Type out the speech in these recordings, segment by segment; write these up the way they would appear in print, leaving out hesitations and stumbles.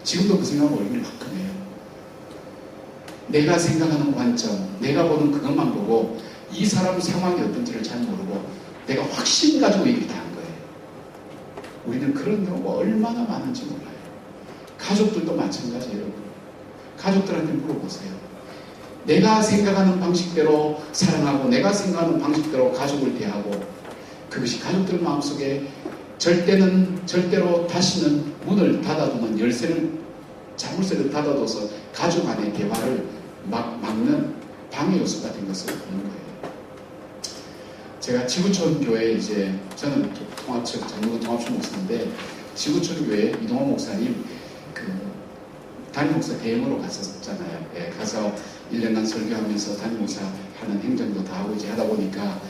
지금도 그 생각하면 얼굴이 화끈해요. 내가 생각하는 관점, 내가 보는 그것만 보고 이 사람 상황이 어떤지를 잘 모르고 내가 확신 가지고 얘기를 다 한 거예요. 우리는 그런 경우가 얼마나 많은지 몰라요. 가족들도 마찬가지예요. 가족들한테 물어보세요. 내가 생각하는 방식대로 사랑하고 내가 생각하는 방식대로 가족을 대하고 그것이 가족들 마음속에 절대로 다시는 문을 닫아두면 열쇠를 자물쇠를 닫아둬서 가족 안의 대화를 막는 방해 요소가 된 것을 보는 거예요. 제가 지구촌 교회에 이제 저는 전문 통합촌 목사인데 지구촌 교회 이동환 목사님 담임 목사 대행으로 갔었잖아요. 예, 가서 1년간 설교하면서 담임 목사 하는 행정도 다 하고 이제 하다 보니까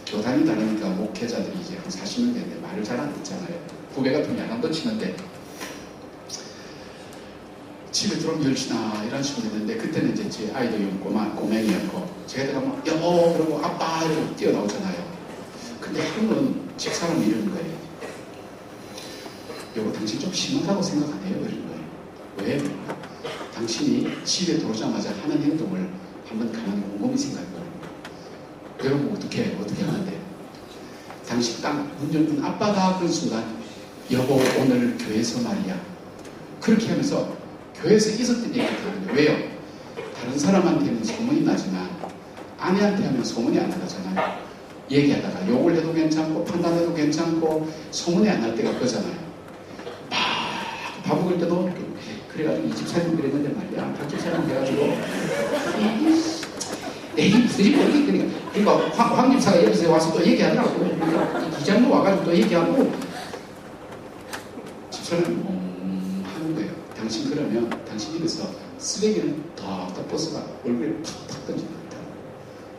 교단이 다르니까 목회자들이 이제 한 40명 되는데 말을 잘 안 듣잖아요. 후배 같은 야단도 치는데 집에 들어오면 열시나 이런 식으로 했는데 그때는 이제 제 아이도 꼬맹이였고 제가 들어가면 여보 그러고 아빠 이러고 뛰어나오잖아요. 근데 하루는 집사람이 이러는 거예요. 여보 당신 좀 심하다고 생각 안 해요? 이러는 거예요. 왜? 당신이 집에 들어오자마자 하는 행동을 한번 가만히 곰곰이 생각해보는 거예요. 여러분 어떻게 하는데? 당신 딱 문 열면 아빠가 그런 순간 여보 오늘 교회에서 말이야. 그렇게 하면서 교회에서 있었던 얘기를 하는데 왜요? 다른 사람한테는 소문이 나지만 아내한테 하면 소문이 안 나잖아요. 얘기하다가 욕을 해도 괜찮고 판단해도 괜찮고 소문이 안 날 때가 그거잖아요. 막 밥 먹을 때도 그래가지고 이 집사님 그랬는데 말이야. 박 집사님 그래가지고 내게 무슨 일이 그러니까 황 집사가 여기서 와서 또 얘기하더라고. 그러니까 이장로 와가지고 또 얘기하고 집사님 하는 거예요. 당신 그러면 당신 입에서 쓰레기를 덕덕 벗어가 얼굴에 팍팍 던진다.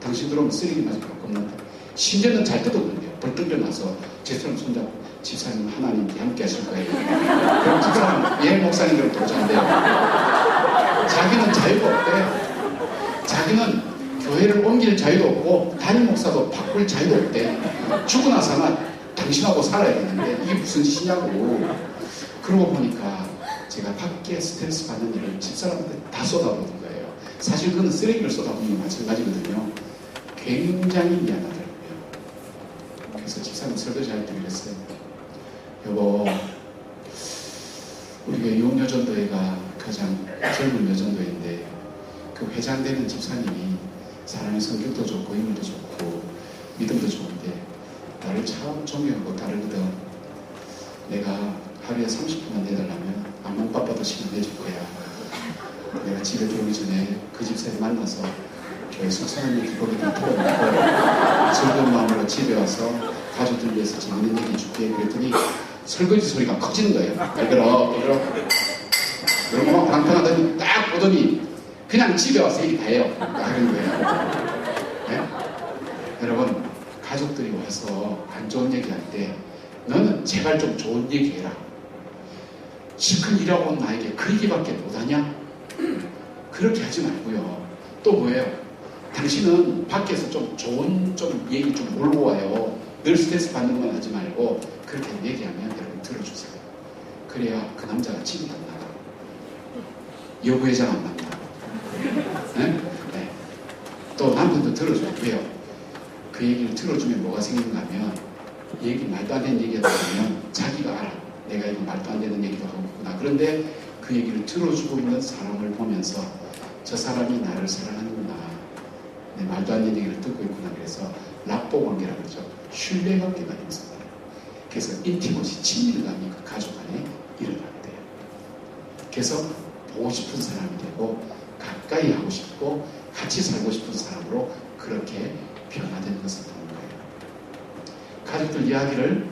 당신 들어오면 쓰레기 맞을까 겁난다. 심지어는 잘 뜯어버려요. 벌떡 일어나서 제처럼 손잡고 집사님 하나님께 함께 하실 거예요. 그럼 집사람 예 목사님들은 도전돼요. 자기는 자유가 없대요. 자기는 교회를 옮길 자유도 없고 담임 목사도 바꿀 자유도 없대. 죽고 나서는 당신하고 살아야 되는데 이게 무슨 짓이냐고. 그러고 보니까 제가 밖에 스트레스 받는 일을 집사람한테 다 쏟아부는 거예요. 사실 그건 쓰레기를 쏟아부는 게 마찬가지거든요. 굉장히 미안하더라고요. 그래서 집사님 설교지 할 때 그랬어요. 여보, 우리 교회 용여전도회가 가장 젊은 여전도회인데 그 회장되는 집사님이 사람의 성격도 좋고 인물도 좋고 믿음도 좋은데 나를 참 존경하고 다르거든. 내가 하루에 30분만 내달라면 아무 바빠도 시간 내줄 거야. 내가 집에 들어오기 전에 그 집사님 만나서 교회 속상한 얘기 거기 다 털어놓고 즐거운 마음으로 집에 와서 가족들 위해서 재밌는 얘기 줄게. 그랬더니 설거지 소리가 커지는 거예요. 그러고 막 방탕하더니 딱 보더니 그냥 집에 와서 얘기 다 해요. 하는 거예요. 네? 여러분 가족들이 와서 안 좋은 얘기할 때 너는 제발 좀 좋은 얘기해라. 실컷 일하고 온 나에게 그 얘기밖에 못하냐? 그렇게 하지 말고요. 또 뭐예요? 당신은 밖에서 좀 좋은 얘기 좀 몰고 와요. 늘 스트레스 받는 건 하지 말고 그렇게 얘기하면 여러분 들어주세요. 그래야 그 남자가 집이 안 나가. 여부회장 안 만나. 네? 네. 또 남편도 들어줘요. 왜요? 그 얘기를 들어주면 뭐가 생기는가 하면 얘기 말도 안 되는 얘기가 나오면 자기가 알아. 내가 이거 말도 안 되는 얘기도 하고 있구나. 그런데 그 얘기를 들어주고 있는 사람을 보면서 저 사람이 나를 사랑하는구나. 내 말도 안 되는 얘기를 듣고 있구나. 그래서 랍보 관계라고 그러죠. 신뢰 관계가 있습니다. 그래서 인티머시, 친밀감이 그 가족 안에 일어나게 돼요. 그래서 보고 싶은 사람이 되고 가까이 하고 싶고 같이 살고 싶은 사람으로 그렇게 변화되는 것을 보는 거예요. 가족들 이야기를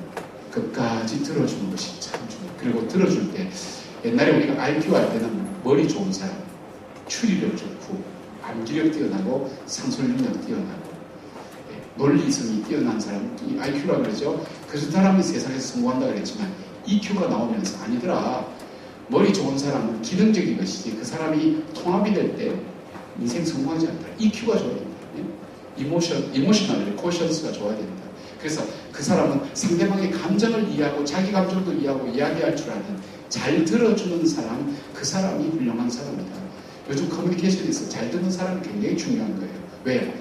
끝까지 들어주는 것이 참 중요해요. 그리고 들어줄 때 옛날에 우리가 IQ 할 때는 머리 좋은 사람, 추리력 좋고 암기력 뛰어나고 상술능력 뛰어나고 논리성이 뛰어난 사람, 이 IQ라고 그러죠. 그 사람이 세상에서 성공한다 그랬지만 EQ가 나오면서 아니더라. 머리 좋은 사람은 기능적인 것이지 그 사람이 통합이 될 때 인생 성공하지 않더라. EQ가 좋아야 됩니다. 이모셔널 코션스가 좋아야 됩니다. 그래서 그 사람은 상대방의 감정을 이해하고 자기 감정도 이해하고 이야기할 줄 아는 잘 들어주는 사람, 그 사람이 훌륭한 사람이다. 요즘 커뮤니케이션에서 잘 듣는 사람이 굉장히 중요한 거예요. 왜?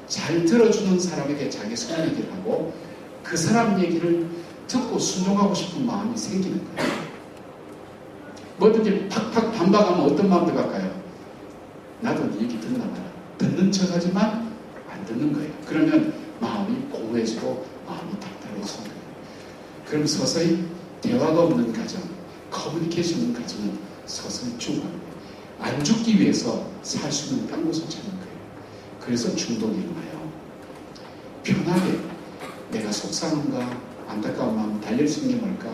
잘 들어주는 사람에게 자기 속 얘기를 하고 그 사람 얘기를 듣고 순종하고 싶은 마음이 생기는 거예요. 뭐든지 팍팍 반박하면 어떤 마음 들어갈까요? 나도 네 얘기 듣나 봐라. 듣는 척하지만 안 듣는 거예요. 그러면 마음이 공허해지고 마음이 답답해지는 거예요. 그럼 서서히 대화가 없는 가정, 커뮤니케이션 없는 가정은 서서히 죽어요. 안 죽기 위해서 살 수 있는 딴 곳을 찾는 거예요. 그래서 중독이 일어나요. 편하게 내가 속상한가 안타까운 마음 달랠 수 있는 게 뭘까?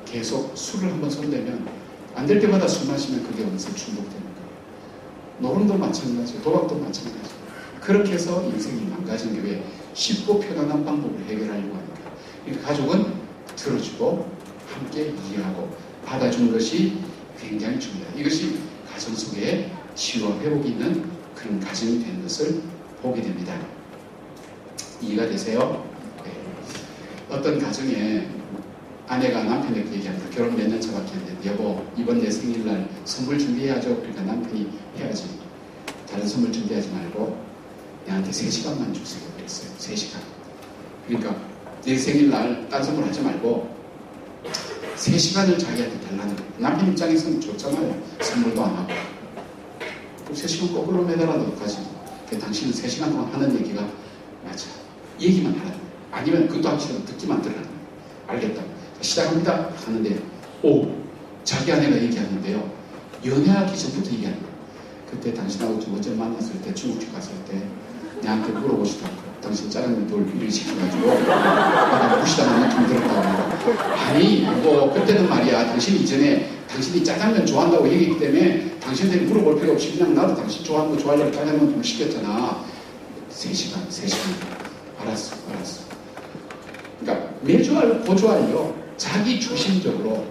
계속 술을 한번 손대면 안 될 때마다 술 마시면 그게 어느새 중독되는 거예요. 노름도 마찬가지고 도박도 마찬가지고 그렇게 해서 인생이 망가진 게 왜? 쉽고 편안한 방법으로 해결하려고 하니까. 그러니까 가족은 들어주고 함께 이해하고 받아주는 것이 굉장히 중요해요. 이것이 가정 속에 치유와 회복이 있는 그런 가정이 되는 것을 보게 됩니다. 이해가 되세요? 네. 어떤 가정에 아내가 남편에게 얘기합니다. 결혼 몇 년 차밖에 안 됐는데 여보 이번 내 생일날 선물 준비해야죠. 그러니까 남편이 해야지. 다른 선물 준비하지 말고 내한테 3시간만 주세요. 그랬어요. 3시간. 그러니까 내 생일날 딴 선물 하지 말고 3시간을 자기한테 달라는 거예요. 남편 입장에서는 좋잖아요. 선물도 안 하고. 3시간 거꾸로 매달아도 가지. 당신은 3시간 동안 하는 얘기가 맞아. 얘기만 하라는 거예요. 아니면 그것도 하기 싫으면 듣기만 들으라는 거예요. 알겠다. 시작합니다. 하는데 자기 아내가 얘기하는데요. 연애하기 전부터 얘기하는 거예요. 그때 당신하고 두 번째 만났을 때 중국집 갔을 때 내한테 물어보시더라고요. 당신 짜장면 돌 일을 시켜가지고 나 무시당한 느낌이 들었다고. 아니 뭐 그때는 말이야 당신 이전에 당신이 짜장면 좋아한다고 얘기했기 때문에 당신들이 물어볼 필요 없이 그냥 나도 당신 좋아하는 거 좋아하려고 짜장면 돌 시켰잖아. 3시간 알았어. 그러니까 매주 고주알요. 자기 중심적으로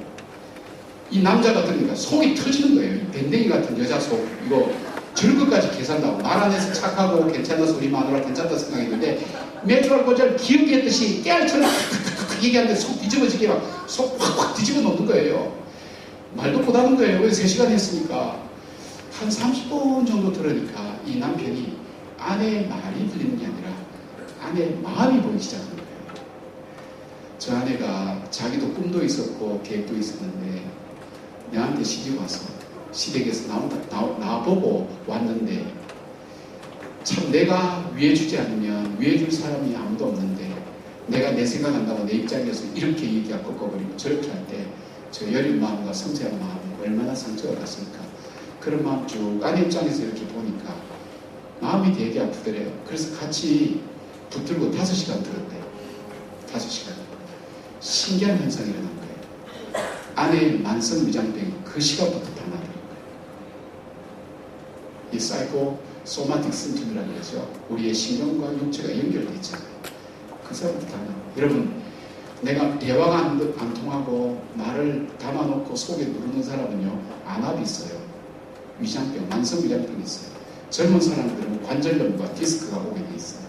이 남자가 들으니까 속이 터지는 거예요. 밴댕이 같은 여자 속 이거 저런 것까지 계산하고 말 안 해서 착하고 괜찮아서 우리 마누라 괜찮다 생각했는데 매주 고주알 기억했듯이 깨알처럼 얘기하는데 속 뒤집어지게 막 속 확 뒤집어 놓는 거예요. 말도 못하는 거예요. 왜 3시간 했으니까. 한 30분 정도 들으니까 이 남편이 아내의 말이 들리는 게 아니라 아내의 마음이 보이기 시작하는 거예요. 저 아내가 자기도 꿈도 있었고 계획도 있었는데 내한테 시집 와서 시댁에서 나보고 왔는데 참 내가 위해주지 않으면 위해줄 사람이 아무도 없는데 내가 내 생각한다고 내 입장에서 이렇게 얘기가 꺾어버리고 저렇게 할 때 저 여린 마음과 섬세한 마음이 얼마나 상처가 갔을까. 그런 마음 쭉 아내 입장에서 이렇게 보니까 마음이 되게 아프더래요. 그래서 같이 붙들고 5시간 들었대요. 5시간. 신기한 현상이 일어난 거예요. 아내의 만성 위장병이 그 시간부터 다 나더라고요. 이 사이코 소마틱 심텀이라고 그러죠. 우리의 신경과 육체가 연결되어 있잖아요. 그 사람부터 다 나와요. 여러분 내가 대화가 안 통하고 말을 담아놓고 속에 누르는 사람은요 안압이 있어요. 위장병, 만성 위장병이 있어요. 젊은 사람들은 관절염과 디스크가 오게 돼 있어요.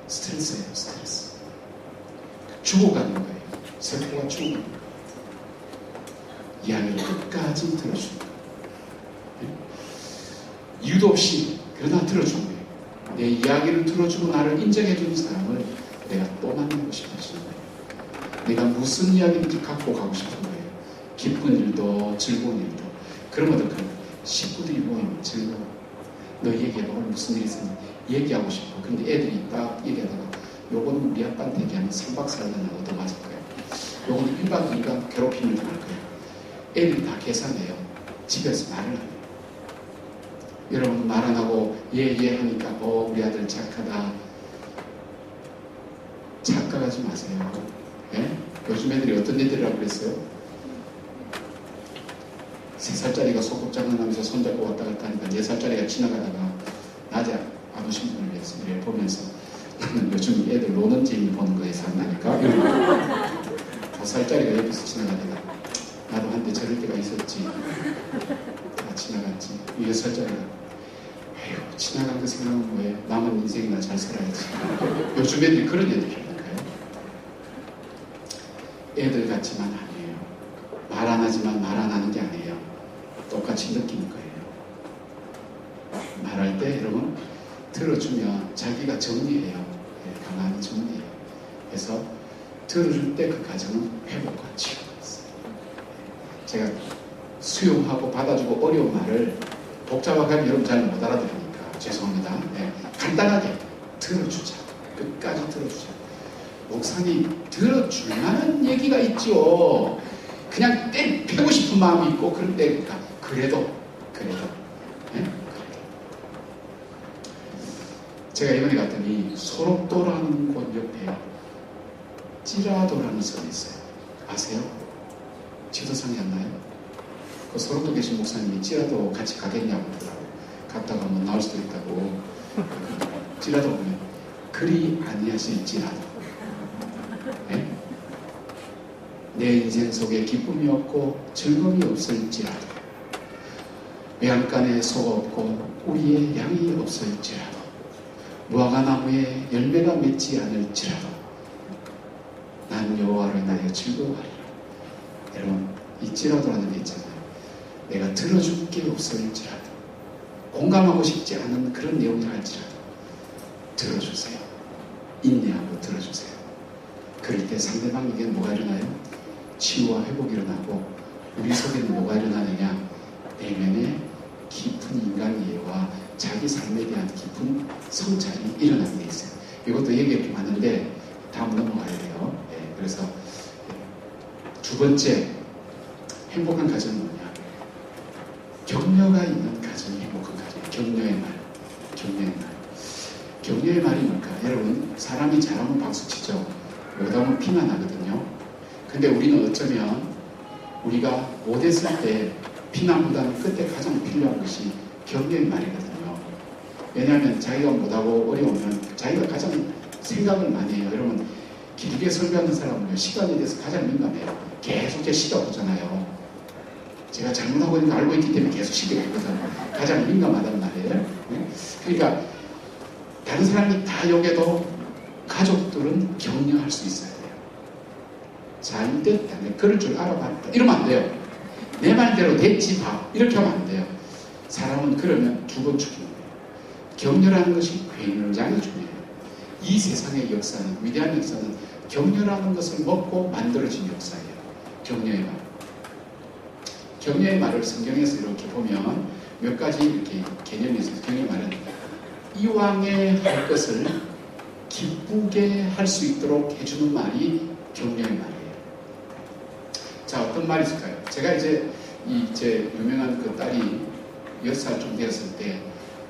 스트레스예요. 스트레스. 죽어가는 거예요. 세포가 죽어가는 거예요. 이야기를 끝까지 들어주는 거예요. 이유도 없이 그러나 들어주는 거예요. 내 이야기를 들어주고 나를 인정해주는 사람을 내가 또 만나고 싶어지는 거예요. 내가 무슨 이야기든지 갖고 가고 싶은 거예요. 기쁜 일도 즐거운 일도. 그러면 어떡해요? 식구들이 모이면 즐거워. 너 얘기해봐. 오늘 무슨 일이 있었니? 얘기하고 싶어. 근데 애들이 딱 얘기하다가 요거는 우리 아빠한테 얘기하면 3박 4일 내가 얻어맞을 거야. 요거는 1박 2일간 괴롭힘을 당할 거야. 애들이 다 계산해요. 집에서 말을 안 해요. 여러분 말 안 하고 예 하니까 우리 아들 착하다. 착각하지 마세요. 예? 요즘 애들이 어떤 애들이라고 그랬어요? 3살짜리가 소꿉장난하면서 손잡고 왔다 갔다 하니까 4살짜리가 지나가다가 낮에 안 오신 분을 위해서 이래 보면서 나는 요즘 애들 노는 재미 보는 거에 산다니까. 5살짜리가 여기서 지나가다가 나도 한때 저럴 때가 있었지. 다 지나갔지. 6살짜리가 에휴 지나간 거 생각하면 뭐해. 남은 인생이나 잘 살아야지. 요즘 애들이 그런 애들이라니까요. 애들 같지만 아니에요. 말 안 하지만 말 안 하는 게 아니에요. 똑같이 느끼는 거예요. 말할 때 여러분 들어주면 자기가 정리해요. 가만히 정리해요. 그래서 들어줄 때 그 과정은 회복과 치유가 있어요. 제가 수용하고 받아주고 어려운 말을 복잡하게 하면 여러분 잘 못 알아들으니까 죄송합니다. 네. 간단하게 들어주자. 끝까지 들어주자. 목사님 들어줄 만한 얘기가 있죠. 그냥 패고 싶은 마음이 있고 그럴 때니까 그래도 네? 제가 이번에 갔더니 소록도라는 곳 옆에 찌라도라는 섬이 있어요. 아세요? 지도상에 안 나요? 그 소록도 계신 목사님이 찌라도 같이 가겠냐고 그러더라고요. 갔다가 뭐 나올 수도 있다고. 찌라도 보면 그리 아니하실지라도 네? 내 인생 속에 기쁨이 없고 즐거움이 없을지라도 외양간에 소가 없고 우리의 양이 없을지라도 무화과나무에 열매가 맺지 않을지라도 난 여호와로 인하여 즐거워하리라. 여러분 있지라도라는 게 있잖아요. 내가 들어줄 게 없을지라도 공감하고 싶지 않은 그런 내용이 할지라도 들어주세요. 인내하고 들어주세요. 그럴 때 상대방에게 뭐가 일어나요? 치유와 회복이 일어나고 우리 속에는 뭐가 일어나느냐? 내면의 깊은 인간 이해와 자기 삶에 대한 깊은 성찰이 일어나게 돼 있어요. 이것도 얘기가 좀 많은데 다음 넘어가야 돼요. 네, 그래서 두 번째 행복한 가정은 뭐냐? 격려가 있는 가정이 행복한 가정이에요. 격려의 말. 격려의 말이 뭘까? 여러분 사람이 잘하면 박수치죠. 못하면 비난하거든요. 근데 우리는 어쩌면 우리가 못했을 때 비난보다는 그때 가장 필요한 것이 격려의 말이거든요. 왜냐하면 자기가 못하고 어려우면 자기가 가장 생각을 많이 해요. 여러분 길게 설교하는 사람은요 시간에 대해서 가장 민감해요. 계속 제 시가 보잖아요. 제가 잘못하고 있는 거 알고 있기 때문에 계속 시가 보거든요. 가장 민감하단 말이에요. 그러니까 다른 사람이 다 욕해도 가족들은 격려할 수 있어야 돼요. 잘됐다. 그럴 줄 알아봤다. 이러면 안 돼요. 내 말대로 됐지 봐. 이렇게 하면 안 돼요. 사람은 그러면 두 번 죽이는 거예요. 격려라는 것이 굉장히 중요해요. 이 세상의 역사는, 위대한 역사는 격려라는 것을 먹고 만들어진 역사예요. 격려의 말. 격려의 말을 성경에서 이렇게 보면 몇 가지 이렇게 개념이 있어요. 격려의 말은 이왕에 할 것을 기쁘게 할 수 있도록 해주는 말이 격려의 말이에요. 자, 어떤 말이 있을까요? 제가 이제 제 유명한 그 딸이 6살쯤 되었을 때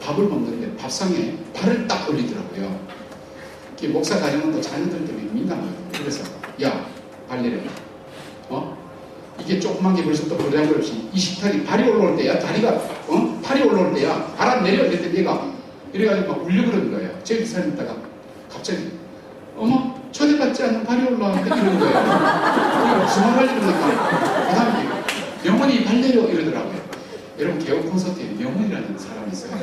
밥을 먹는데 밥상에 발을 딱 올리더라고요. 목사 가정은 또 자녀들 때문에 민감해요. 그래서 야, 발 내려. 이게 조그만 게 벌써 또 버리한 없이 이 식탁이 발이 올라올 때야, 다리가 팔이 올라올 때야, 발 안 내려. 그랬더니 얘가 이래가지고 막 울려 그러는 거예요. 제 기사님 있다가 갑자기 어머 초대받지 않는 발이 올라왔는데 이러는 거예요. 그리고 무슨 말 하려고 그러니까 그 다음에 명언이 발 내려 이러더라고요. 여러분 개혁 콘서트에 명언이라는 사람이 있어요.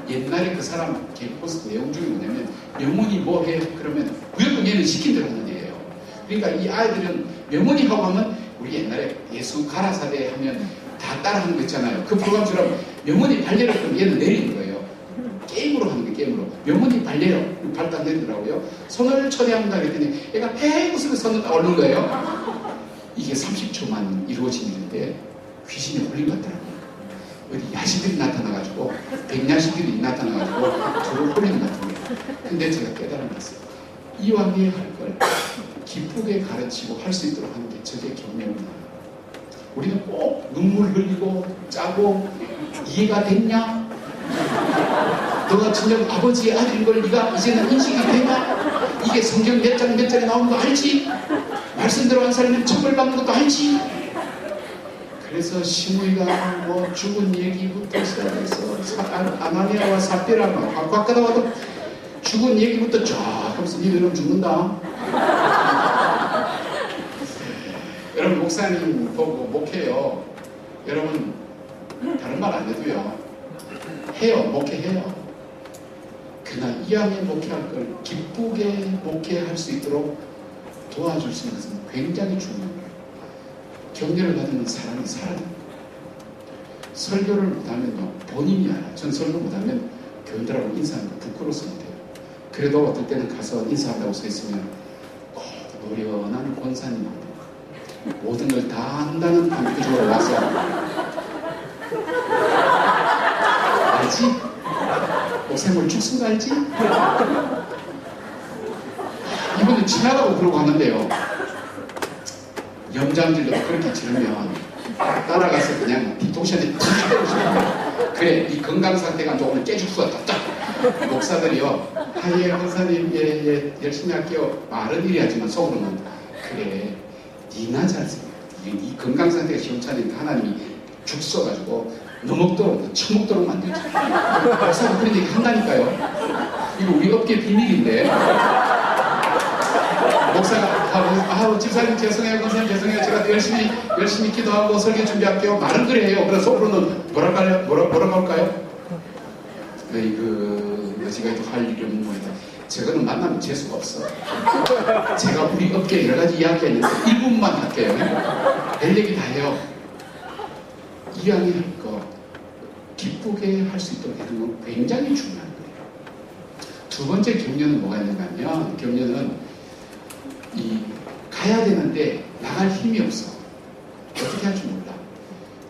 옛날에 그 사람 개혁 콘서트 내용 중에 뭐냐면 명언이 뭐 해? 그러면 무조건 얘는 시킨 대로 하는 애예요. 그러니까 이 아이들은 명언이 하고 하면 우리 옛날에 예수 가라사대 하면 다 따라하는 거 있잖아요. 그 프로그램처럼 명언이 발 내려 그러면 얘는 내리는 거예요. 게임으로 하는 거예요. 게임으로. 명언이 발 내려. 발 딱 내리더라고요. 손을 초대합니다 그랬더니 얘가 팽 웃으면서 손을 딱 올린 거예요. 이게 30초만 이루어진 일인데 귀신이 올린 것 같더라고요. 어디 야시들이 나타나가지고 백야시들이 나타나가지고 저를 홀리는 것 같은 거예요. 근데 제가 깨달은 것은 이왕에 할 걸 기쁘게 가르치고 할 수 있도록 하는 게 저게 격려입니다. 우리는 꼭 눈물 흘리고 짜고 이해가 됐냐? 너가 진정 아버지의 아들인 걸 네가 이제는 인식이 되냐? 이게 성경 몇 장 몇 절에 나오는 거 알지? 말씀대로 한 사람은 처벌받는 것도 알지? 그래서 시므이가 뭐 죽은 얘기부터 시작해서 아나니아와 삽비라가 꽉꽉 가다가도 죽은 얘기부터 쫙 하면서 니들은 죽는다. 여러분 목사님 보고 목해요. 여러분 다른 말 안 해도요. 해요. 목회해요. 그러나 이왕에 목회할 걸 기쁘게 목회할 수 있도록 도와줄 수 있는 것은 굉장히 중요해요. 격려를 받으면 사람이 살아요. 설교를 못하면요, 본인이 알아. 전 설교 못하면 교인들하고 인사하는 거 부끄러워서 못해요. 그래도 어떨 때는 가서 인사한다고 서 있으면 노련한 권사님, 모든 걸 다 한다는 감표적으로 와서 알지? 목사님 죽순 거 알지? 이분은 친하다고 그러고 하는데요, 염장질도 그렇게 지르면 따라가서 그냥 뒤통수한테 탁 때리고 싶어요. 그래, 이 건강 상태가 조금 깨죽수가 딱 목사들이요, 예 권사님 예 열심히 할게요 말은 이리 하지만 속으로는 그래 니나 잘생겨. 이 건강 상태가 시원찮으니까 하나님이 죽 써가지고 너먹도록 처먹도록 만들죠. 목사가 그런 얘기 한다니까요. 이거 우리 업계 비밀인데 목사가 집사님 죄송해요, 권사님 죄송해요, 제가 열심히 기도하고 설교 준비할게요 말은 그래 해요. 그래서 속으로는 뭐라고 할까요? 제가 할 일이 없는 모양이다. 저거는 만나면 재수가 없어. 제가 우리 업계 여러 가지 이야기가 있는데 1분만 할게요. 별 얘기 다 해요. 이야기할 거 기쁘게 할 수 있도록 하는 건 굉장히 중요한 거예요. 두 번째 격려는 뭐가 있는가 하면, 격려는 가야 되는데 나갈 힘이 없어. 어떻게 할 줄 몰라.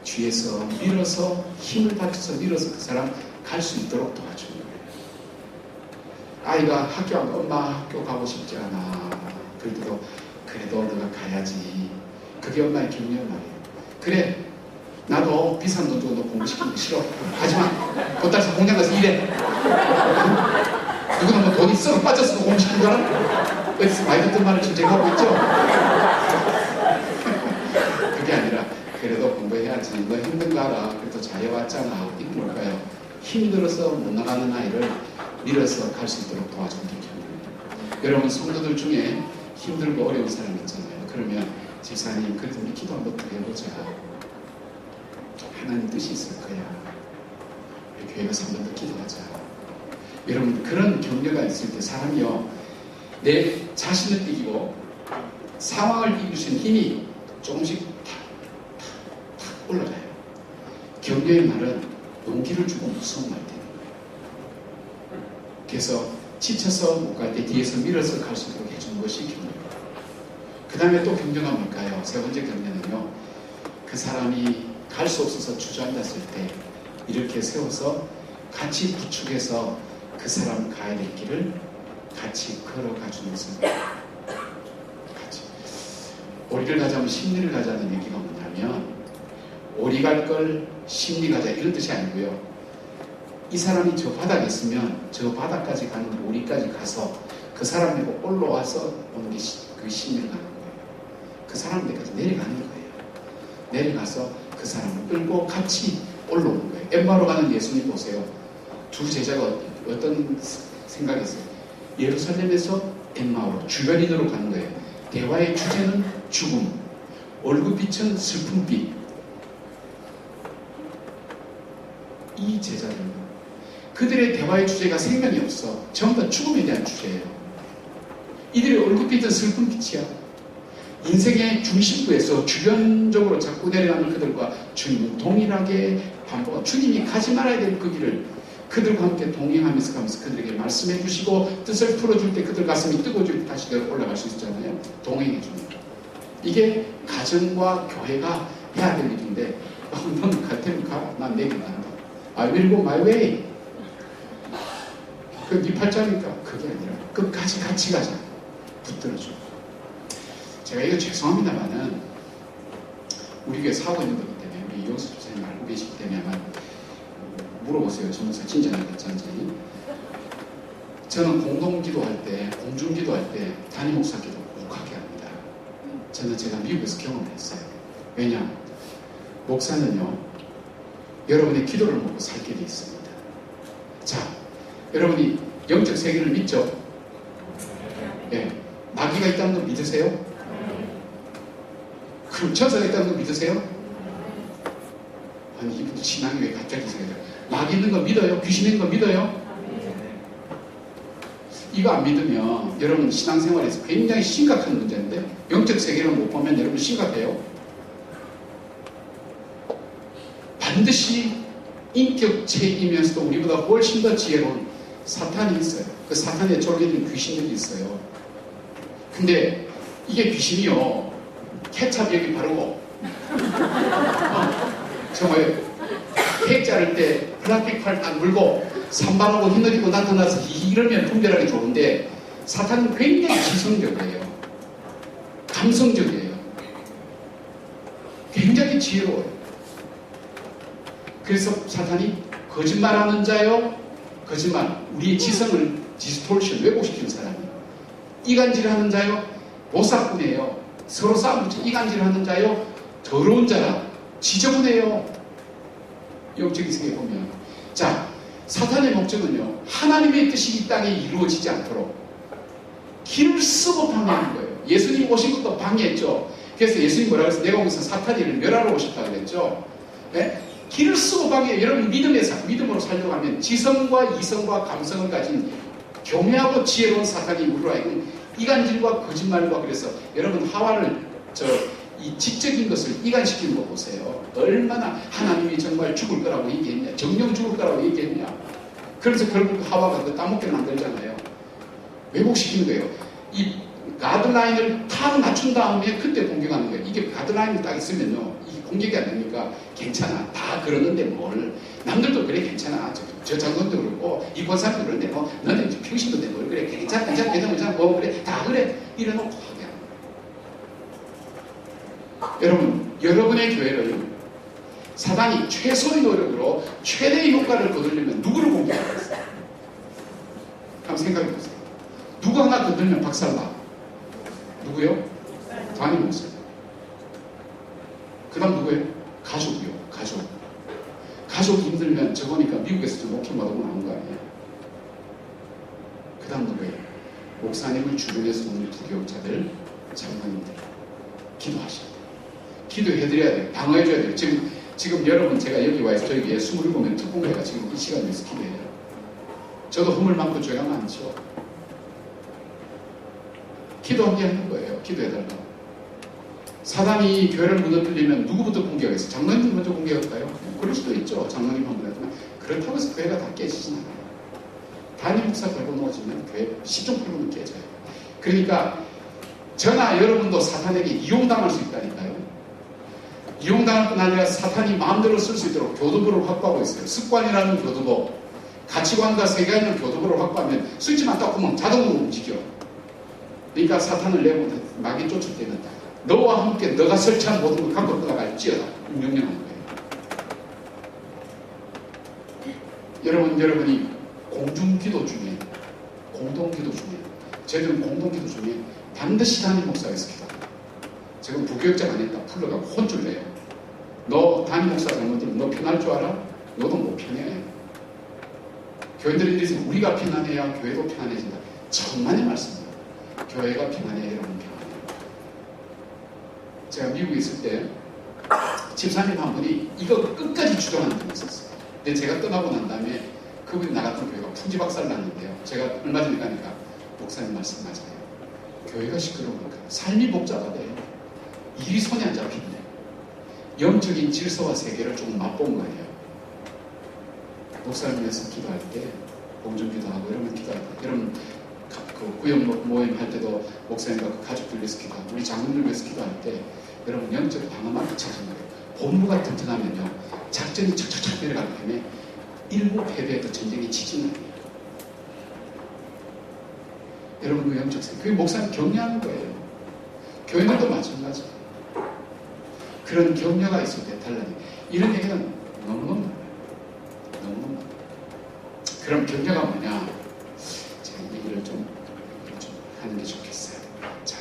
뒤에서 밀어서 힘을 받쳐서 밀어서 그 사람 갈 수 있도록 도와주는 거예요. 아이가 학교 안 가, 엄마 학교 가고 싶지 않아. 그래도 너가 가야지. 그게 엄마의 격려 말이에요. 그래, 나도 비싼 돈 주고 너 공부시키는 거 싫어. 하지마. 그 딸서 공장 가서 일해. 누구는 뭐 돈이 썩어 빠졌어 공부시키는 거는? 어디서 많이 듣던 말을 지금 제가 하고 있죠? 그게 아니라 그래도 공부해야지. 너 힘든 거 알아. 그래도 잘해왔잖아. 이게 뭘까요? 힘들어서 못 나가는 아이를 밀어서 갈 수 있도록 도와주는 게 격려입니다. 여러분, 성도들 중에 힘들고 어려운 사람 있잖아요. 그러면 집사님 그래도 우리 기도 한번 더 해보자. 하나님 뜻이 있을 거야. 우리 교회 가서 한번 더 기도하자. 여러분, 그런 격려가 있을 때 사람이요, 내 자신을 이기고 상황을 이길 수 있는 힘이 조금씩 탁 올라가요. 격려의 말은 용기를 주고 무서운 말이 되는 거예요. 그래서 지쳐서 못 갈 때 뒤에서 밀어서 갈 수 있도록 해주는 것이 격려입니다. 그 다음에 또 격려가 뭘까요? 세 번째 격려는요, 그 사람이 갈 수 없어서 주저앉았을 때 이렇게 세워서 같이 부축해서 그 사람 가야 될 길을 같이 걸어가 주는 것은, 같이 오리를 가자면 심리를 가자는 얘기가 뭐냐면, 오리 갈 걸 심리 가자 이런 뜻이 아니고요, 이 사람이 저 바닥에 있으면 저 바닥까지 가는 오리까지 가서 그 사람 되고 올라와서 오는 게 그 심리를 가는 거예요. 그 사람 데까지 내려가는 거예요. 내려가서 그 사람을 끌고 같이 올라오는 거예요. 엠마오로 가는 예수님 보세요. 두 제자가 어떤 생각이 있어요? 예루살렘에서 엠마오로 주변인으로 가는 거예요. 대화의 주제는 죽음, 얼굴빛은 슬픔빛. 이 제자들은 그들의 대화의 주제가 생명이 없어. 전부 다 죽음에 대한 주제예요. 이들의 얼굴빛은 슬픔빛이야. 인생의 중심부에서 주변적으로 자꾸 내려가는 그들과 주님은 동일하게 반복하고, 주님이 가지 말아야 될 그 길을 그들과 함께 동행하면서 가면서 그들에게 말씀해 주시고 뜻을 풀어줄 때 그들 가슴이 뜨거워질 때 다시 올라갈 수 있잖아요. 동행해 줍니다. 이게 가정과 교회가 해야 될 일인데, 너는 갈 테면 가. 난 내 길 간다. I will go my way. 그 네 팔자니까. 그게 아니라 끝까지 같이 가자. 붙들어줘. 제가 이거 죄송합니다만은 우리 교회 사고 있는 거기 때문에, 우리 이용수 집사님 알고 계시기 때문에 아마 물어보세요. 전문사 진전하겠지 않지? 저는 공동기도할 때, 공중기도할 때 담임 목사 기도 꼭 하게 합니다. 저는 제가 미국에서 경험을 했어요. 왜냐? 목사는요, 여러분의 기도를 먹고 살게 돼 있습니다. 자, 여러분이 영적 세계를 믿죠? 예. 마귀가 있다는 거 믿으세요? 그럼 천사가 있다는 거 믿으세요? 아니, 이분도 신앙이 왜 갑자기 생겨요? 마귀 있는 거 믿어요? 귀신 있는 거 믿어요? 이거 안 믿으면 여러분 신앙생활에서 굉장히 심각한 문제인데, 영적 세계를 못 보면 여러분 심각해요. 반드시 인격체이면서도 우리보다 훨씬 더 지혜로운 사탄이 있어요. 그 사탄에 쫄리는 귀신들이 있어요. 근데 이게 귀신이요, 케찹 여기 바르고 정말 케이크 자를 때 플라스틱 팔 딱 물고 산발하고 휘날리고 나타나서 이러면 분별하기 좋은데, 사탄은 굉장히 지성적이에요. 감성적이에요. 굉장히 지혜로워요. 그래서 사탄이 거짓말하는 자요, 거짓말, 우리의 지성을 디스톨션, 왜곡시키는 사람이, 이간질하는 자요, 보사꾼이에요. 서로 싸움붙여 이간질하는 자요, 더러운 자라, 지저분해요. 영적인 세계에 보면. 자, 사탄의 목적은요, 하나님의 뜻이 이 땅에 이루어지지 않도록 길을 쓰고 방해하는 거예요. 예수님 오신 것도 방해했죠. 그래서 예수님 뭐라고 했어요? 내가 오면서 사탄이를 멸하러 오셨다고 그랬죠. 네? 길을 쓰고 방해해요. 여러분 믿음으로 살려고 하면 지성과 이성과 감성을 가진 교묘하고 지혜로운 사탄이 우리로 하여금 이간질과 거짓말과, 그래서 여러분 하와를 이 지적인 것을 이간시키는 거 보세요. 얼마나 하나님이 정말 죽을 거라고 얘기했냐, 정령 죽을 거라고 얘기했냐. 그래서 결국 하와가 그 따먹게 만들잖아요. 왜곡시키는 거예요. 이 가드라인을 탁 맞춘 다음에 그때 공격하는 거예요. 이게 가드라인을 딱 있으면요, 이 공격이 안 되니까 괜찮아, 다 그러는데 뭘, 남들도 그래, 괜찮아, 저 장관도 그렇고 이 권사도 그런데 뭐 너는 평신도 돼, 뭘 그래, 괜찮아 뭐 그래, 다 그래, 이래놓고 하게 하는 거예요. 여러분, 여러분의 교회를 사단이 최소의 노력으로 최대의 효과를 거두려면 누구를 공격하겠어요? 한번 생각해 보세요. 누구 하나 건들면 박살나. 누구요? 담임 목사님. 그 다음 누구예요? 가족이요. 가족이 힘들면 저거니까 미국에서 좀 목숨 받고 나온 거 아니에요? 그 다음 누구예요? 목사님을 주변에서 오는 부교육자들, 장로님들. 기도하셔야 돼요. 기도해드려야 돼요. 방어해줘야 돼요. 지금 여러분, 제가 여기 와서 저에게 27명 특공대가 지금 이 시간에서 기도해요. 저도 허물 많고 죄가 많죠. 기도하게 하는 거예요. 기도해달라고. 사단이 교회를 무너뜨리면 누구부터 공격했어요? 장로님 먼저 공격할까요? 그럴 수도 있죠. 장로님 한번 하지만 그렇다고 해서 교회가 다 깨지진 않아요. 담임 목사 걸고 놓아지면 교회 10종 8종은 깨져요. 그러니까 저나 여러분도 사탄에게 이용당할 수 있다니까요. 이용당할 뿐 아니라 사탄이 마음대로 쓸 수 있도록 교도부를 확보하고 있어요. 습관이라는 교도부, 가치관과 세계관을 교도부를 확보하면 스위치만 딱 보면 자동으로 움직여. 그러니까 사탄을 내보내 마귀 쫓을 때는 너와 함께 너가 설치한 모든 걸 갖고 떠나갈지어다 명령하는 거예요. 여러분이 공중기도 중에, 공동기도 중에, 저희들은 공동기도 중에 반드시 담임 목사에서 기도합니다. 지금 부교육자가 아니다 풀러가고 혼쭐 내요. 너 담임 목사 잘못하면 너 편할 줄 알아? 너도 못 편해. 교인들이 이래서 우리가 편안해야 교회도 편안해진다. 천만의 말씀입니다. 교회가 평안해야 여러분 평안해요. 제가 미국에 있을 때 집사님 한 분이 이거 끝까지 주장하는 분이 있었어요. 근데 제가 떠나고 난 다음에 그분이 나갔던 교회가 풍지박살 났는데요. 제가 얼마 전에 가니까 목사님 말씀 맞아요. 교회가 시끄러우니까 삶이 복잡하대요. 일이 손에 안 잡히는데 영적인 질서와 세계를 조금 맛본 거예요. 목사님 위해서 기도할 때 공중 기도하고 이러면 기도할 때, 여러분 그 구역 모임 할 때도 목사님과 그 가족들 위해서 기도하고 우리 장로들 위해서 기도할 때 여러분 영적 방어만 찾은 거예요. 본부가 튼튼하면요 작전이 척척척 내려가기 때문에 일부 패배해도 전쟁이 지지는 않아요. 여러분 그 영적 세계, 그게 목사님 격려하는 거예요. 교인들도 마찬가지예요. 그런 격려가 있을 때 달라요. 이런 얘기는 너무너무 많아요. 그럼 격려가 뭐냐? 제가 얘기를 좀 하는 게 좋겠어요. 자,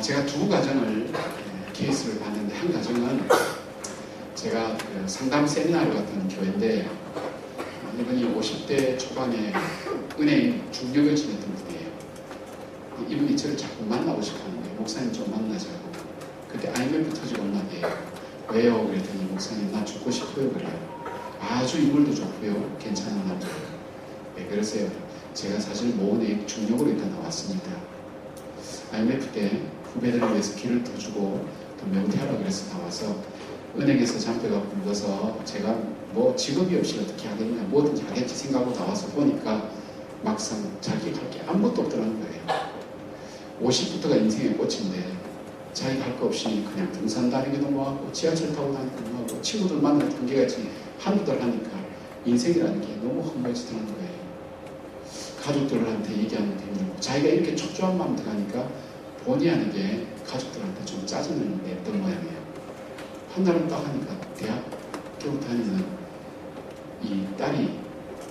제가 두 가정을 케이스를 봤는데, 한 가정은 제가 그 상담 세미나를 갔던 교회인데, 이분이 50대 초반에 은행 중력을 지냈던 분이에요. 이분이 저를 자꾸 만나고 싶어 하는데, 목사님 좀 만나자고. 그때 IMF 터지고 얼마 돼요. 왜요? 그랬더니 목사님 나 죽고 싶어요. 그래요. 아주 인물도 좋고요. 괜찮은 남자. 왜 그러세요? 제가 사실 모은에 중력으로 일단 나왔습니다. IMF 때 후배들을 위해서 길을 더 주고 더 명퇴하라고 그래서 나와서 은행에서 잔뼈가 굵어서 제가 뭐 직업이 없이 어떻게 하겠냐, 뭐든지 하겠지 생각하고 나와서 보니까 막상 자기가 할 게 아무것도 없더라는 거예요. 50부터가 인생의 꽃인데 자기가 할 거 없이 그냥 등산 다니기도 뭐하고 지하철 타고 다니기도 뭐하고 친구들 만나는 관계같이 한두달 하니까 인생이라는 게 너무 험해지더라는 거예요. 가족들한테 얘기하면 힘들고 자기가 이렇게 촉촉한 마음 들어가니까 본의 아니게 가족들한테 좀 짜증을 냈던 모양이에요. 한 달은 딱 하니까 대학교 다니는 이 딸이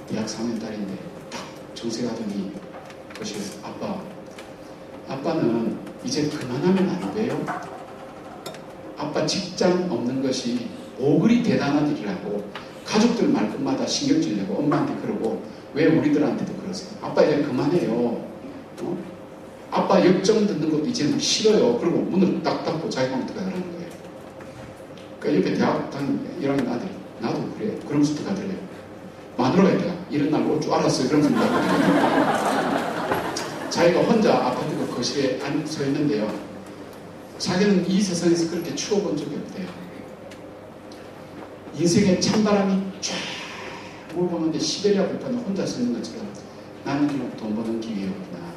대학 4학년 딸인데 딱 정색하더니 거실에서 아빠는 이제 그만하면 안 돼요? 아빠 직장 없는 것이 뭐 그리 대단한 일이라고 가족들 말끝마다 신경질 내고 엄마한테 그러고 왜 우리들한테도 그러세요? 아빠 이제 그만해요. 어? 아빠 역정 듣는 것도 이제는 싫어요. 그리고 문을 딱 닫고 자기 방으로 들어가라는 거예요. 그러니까 옆에 대학 다니는 1학년 아들이 나도 그래. 그러면서 들어가더래요. 마누라가 내가 이런 날 올 줄 알았어요. 그러면서 자기가 혼자 아파트 그 거실에 서 있는데요. 자기는 이 세상에서 그렇게 추워본 적이 없대요. 인생에 찬바람이 쫙 몰고 오는데 시베리아 불판에 혼자 서 있는 것처럼 나는 결국 돈 버는 기회였구나.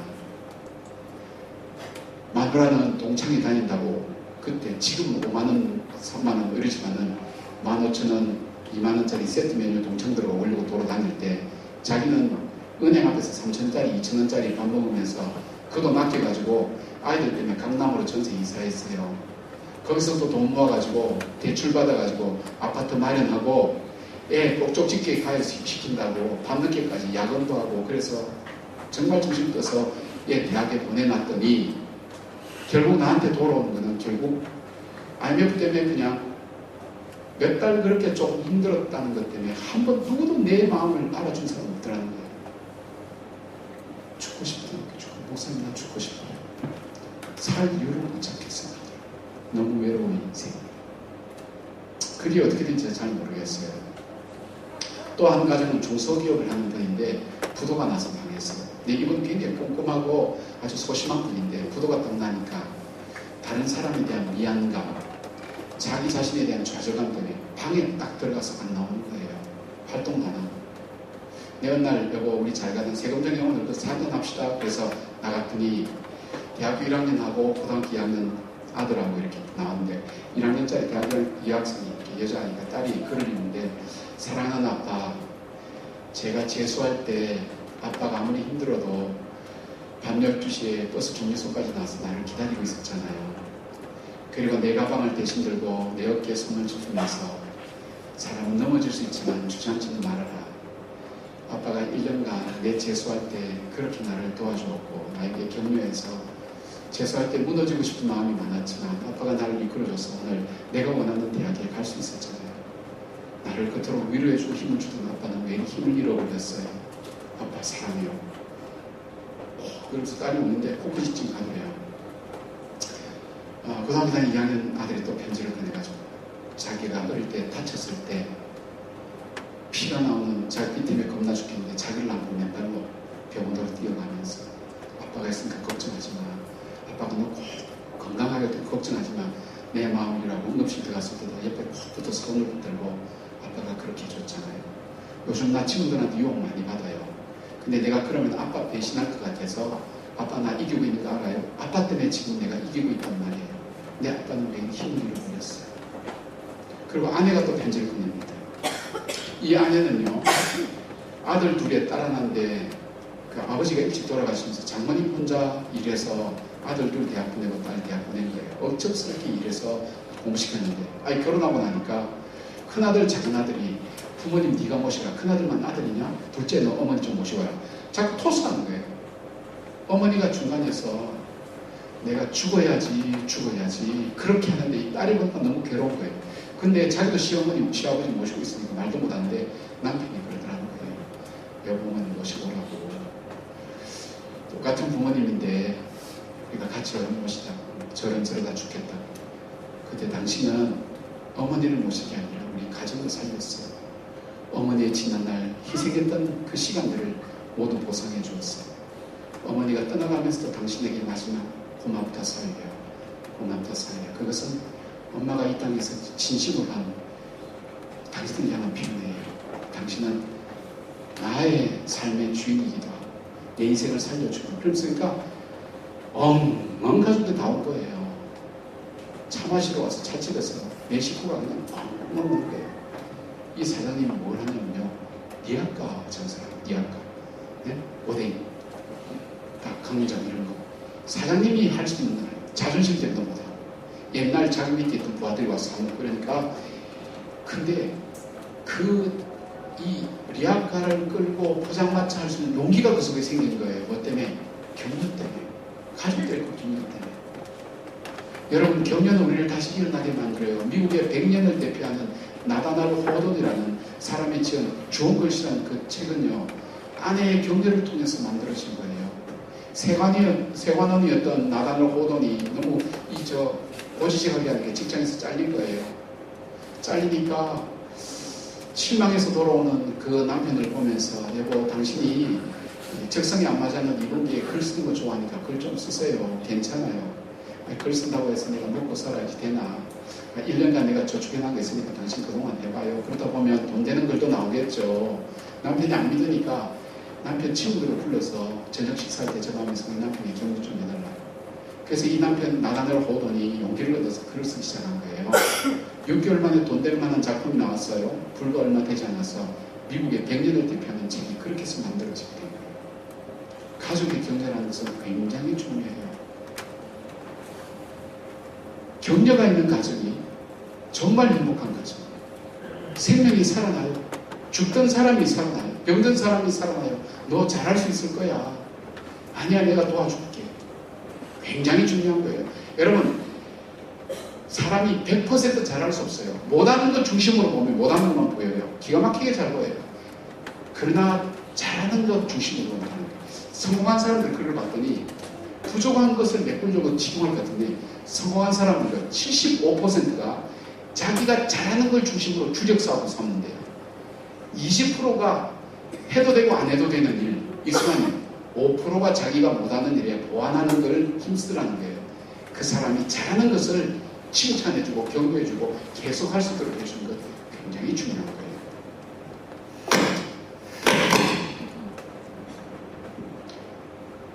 마누라는 동창회 다닌다고 그때 지금은 5만원, 3만원 이러지만은 15,000원, 2만원짜리 세트 메뉴 동창들과 올리고 돌아다닐 때 자기는 은행 앞에서 3,000원짜리, 2,000원짜리 밥 먹으면서 그 돈 아껴가지고 아이들 때문에 강남으로 전세 이사했어요. 거기서 또 돈 모아가지고 대출 받아가지고 아파트 마련하고 애 꼭쪽 집게 가입시킨다고 밤늦게까지 야근도 하고 그래서 정말 정신 떠서 얘 대학에 보내놨더니 결국 나한테 돌아오는 거는 결국 IMF 때문에 그냥 몇 달 그렇게 조금 힘들었다는 것 때문에 한 번 누구도 내 마음을 알아준 사람 없더라는 거예요. 죽고 싶다는 게 죽고 목사님 나 죽고 싶어요. 살 이유를 못 찾겠어요. 너무 외로운 인생. 그게 어떻게 된지 잘 모르겠어요. 또 한 가정은 중소기업을 하는 분인데 부도가 나서 망했어요. 근데 이분 굉장히 꼼꼼하고 아주 소심한 분인데 부도가 딱 나니까 다른 사람에 대한 미안감, 자기 자신에 대한 좌절감 때문에 방에 딱 들어가서 안 나오는 거예요. 활동도 안 하고. 내 어느 날 여보 우리 잘 가던 세금전에 오늘 그 4년 합시다. 그래서 나갔더니 대학교 1학년하고 고등학교 2학년 아들하고 이렇게 나왔는데 1학년짜리 대학교 2학생이 이렇게 여자아이가 딸이 글을 읽는데 사랑하는 아빠, 제가 재수할 때 아빠가 아무리 힘들어도 밤 12시에 버스 정류소까지 나와서 나를 기다리고 있었잖아요. 그리고 내 가방을 대신 들고 내 어깨에 손을 짚으면서 사람은 넘어질 수 있지만 주저앉지는 말아라. 아빠가 1년간 내 재수할 때 그렇게 나를 도와주었고 나에게 격려해서 재수할 때 무너지고 싶은 마음이 많았지만 아빠가 나를 이끌어줘서 오늘 내가 원하는 대학에 갈 수 있었잖아요. 나를 그토록 위로해주고 힘을 주던 아빠는 왜 힘을 잃어버렸어요. 아빠 사랑해요. 그러면서 딸이 오는데 코끝이 가더래요. 고등학교 다니는 2학년 아들이 또 편지를 꺼내가지고 자기가 어릴 때 다쳤을 때 피가 나오는 자기 때문에 겁나 죽겠는데 자기를 안고 맨발로 병원으로 뛰어가면서 아빠가 있으니까 걱정하지 마. 아빠가 너 꼭 건강하게 걱정하지 마. 내 마음이라고 응급실 들어갔을 때도 옆에 꼭 붙어서 손을 붙들고 아빠가 그렇게 해줬잖아요. 요즘 나 친구들한테 유혹 많이 받아요. 근데 내가 그러면 아빠 배신할 것 같아서 아빠 나 이기고 있는 거 알아요? 아빠 때문에 지금 내가 이기고 있단 말이에요. 내 아빠는 왜 힘을 잃어버렸어요. 그리고 아내가 또 편지를 보냅니다. 이 아내는요 아들 둘에 딸 하나인데 그 아버지가 일찍 돌아가시면서 장모님 혼자 일해서 아들 둘 대학 보내고 딸 대학 보낸 거예요. 억척스럽게 일해서 공부시켰는데 결혼하고 나니까 큰아들 작은아들이 부모님 네가 모시라. 큰아들만 아들이냐? 둘째 너 어머니 좀 모시고라. 자꾸 토스하는 거예요. 어머니가 중간에서 내가 죽어야지 그렇게 하는데 이 딸이 보니까 너무 괴로운 거예요. 근데 자기도 시어머니 시아버지 모시고 있으니까 말도 못하는데 남편이 그러더라는 거예요. 여보 어머니 모시고 오라고. 똑같은 부모님인데 우리가 같이 얼른 모시자고. 저러다 죽겠다고. 그때 당신은 어머니를 모시는 게 아니라 우리 가정을 살렸어요. 어머니의 지난 날 희생했던 그 시간들을 모두 보상해 주었어요. 어머니가 떠나가면서도 당신에게 마지막 고맙다 사유야. 그것은 엄마가 이 땅에서 진심으로 한 당신을 향한 표현이에요. 당신은 나의 삶의 주인이기도 하고 내 인생을 살려주고 그랬으니까 엉망 가족들 다 온 거예요. 차 마시러 와서 차집에서 내 식구가 그냥 엉망 오는 거예요. 이 사장님이 뭘 하냐면요, 니아까 전사람, 니아까, 네? 오뎅, 딱 강장 이런 거 사장님이 할 수 있는 자존심 때문에 못해요. 옛날 자기 밑에 있던 부하들이 와서 하는 그러니까. 근데 이 리아카를 끌고 포장마차 할 수 있는 용기가 그 속에 생긴 거예요. 뭐 때문에? 격려 때문에. 가족들의 그 격려 때문에. 여러분, 격려는 우리를 다시 일어나게 만들어요. 미국의 100년을 대표하는 나다나르 호돈이라는 사람이 지은 주온 글씨라는 그 책은요, 아내의 격려를 통해서 만들어진 거예요. 세관원이었던 나다나르 호돈이 너무 고지식하게 하는 게 직장에서 잘린 거예요. 잘리니까 실망해서 돌아오는 그 남편을 보면서, 여보, 당신이 적성이 안 맞아는 이분기에 글 쓰는 거 좋아하니까 글 좀 쓰세요. 괜찮아요. 글 쓴다고 해서 내가 먹고 살아야지 되나. 1년간 내가 저축해놓은 게 있으니까 당신 그동안 해봐요. 그러다 보면 돈 되는 글도 나오겠죠. 남편이 안 믿으니까 남편 친구들을 불러서 저녁 식사를 대접하면서 남편이 격려 좀 해달라. 그래서 이 남편 나다나르 호돈이 용기를 얻어서 글을 쓰기 시작한 거예요. 6개월 만에 돈 될 만한 작품이 나왔어요. 불과 얼마 되지 않아서 미국의 100년을 대표하는 책이 그렇게 해서 만들어지게 된 거예요. 가족의 격려라는 것은 굉장히 중요해요. 격려가 있는 가정이 정말 행복한 가정. 생명이 살아나요. 죽던 사람이 살아나요. 병든 사람이 살아나요. 너 잘할 수 있을 거야. 아니야, 내가 도와줄게. 굉장히 중요한 거예요. 여러분, 사람이 100% 잘할 수 없어요. 못하는 것 중심으로 보면 못하는 것만 보여요. 기가 막히게 잘 보여요. 그러나 잘하는 것 중심으로 보면 성공한 사람들 글을 봤더니 부족한 것을 메꾸려고 치중할 것 같은데, 성공한 사람들 75%가 자기가 잘하는 걸 중심으로 주력사업을 삼는데요. 20%가 해도 되고 안 해도 되는 일, 익숙한 일. 5%가 자기가 못하는 일에 보완하는 걸 힘쓰라는 거예요. 그 사람이 잘하는 것을 칭찬해주고 격려해주고 계속 할 수 있도록 해주는 것 굉장히 중요한 거예요.